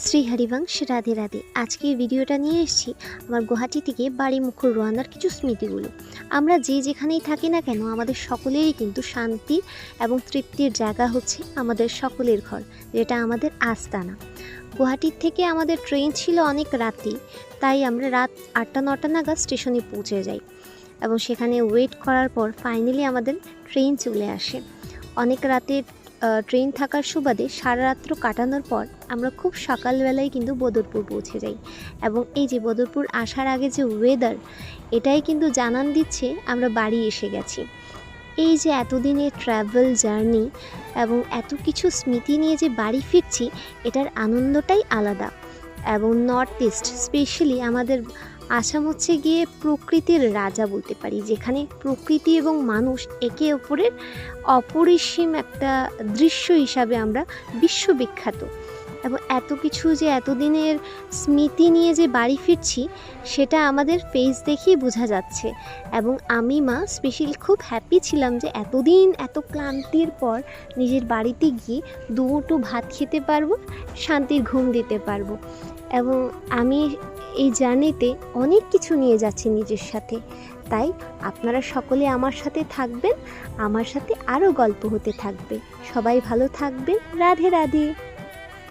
শ্রী হরিবংশ রাধে রাধে। আজকে ভিডিওটা নিয়ে এসেছি আমার গুয়াহাটি থেকে বাড়ি মুখর রোয়ানার কিছু স্মৃতিগুলো। আমরা যে যেখানেই থাকি না কেন আমাদের সকলেরই কিন্তু শান্তির এবং তৃপ্তির জায়গা হচ্ছে আমাদের সকলের ঘর, যেটা আমাদের আস্তানা। গুয়াহাটির থেকে আমাদের ট্রেন ছিল অনেক রাতেই, তাই আমরা রাত 8টা-9টা নাগাদ স্টেশনে পৌঁছে যাই এবং সেখানে ওয়েট করার পর ফাইনালি আমাদের ট্রেন চলে আসে। অনেক রাতে ট্রেন থাকার সুবাদে সারা রাত্র কাটানোর পর আমরা খুব সকালবেলায় কিন্তু বদরপুর পৌঁছে যাই এবং এই যে বদরপুর আসার আগে যে ওয়েদার, এটাই কিন্তু জানান দিচ্ছে আমরা বাড়ি এসে গেছি। এই যে এতদিনের ট্রাভেল জার্নি এবং এত কিছু স্মৃতি নিয়ে যে বাড়ি ফিরছি, এটার আনন্দটাই আলাদা। এবং নর্থ ইস্ট স্পেশালি আমাদের আসাম হচ্ছে গিয়ে প্রকৃতির রাজা বলতে পারি, যেখানে প্রকৃতি এবং মানুষ একে অপরের অপরিসীম একটা দৃশ্য হিসাবে আমরা বিশ্ববিখ্যাত। এবং এত কিছু যে এতদিনের স্মৃতি নিয়ে যে বাড়ি ফিরছি, সেটা আমাদের ফেস দেখেই বোঝা যাচ্ছে। এবং আমি মা স্পেশালি খুব হ্যাপি ছিলাম যে এতদিন এত ক্লান্তির পর নিজের বাড়িতে গিয়ে দুমুঠো ভাত খেতে পারবো, শান্তির ঘুম দিতে পারবো। এবং আমি এই জার্নিতে অনেক কিছু নিয়ে যাচ্ছি নিজের সাথে, তাই আপনারা সকলে আমার সাথে থাকবেন, আমার সাথে আরও গল্প হতে থাকবে। সবাই ভালো থাকবেন। রাধে রাধে।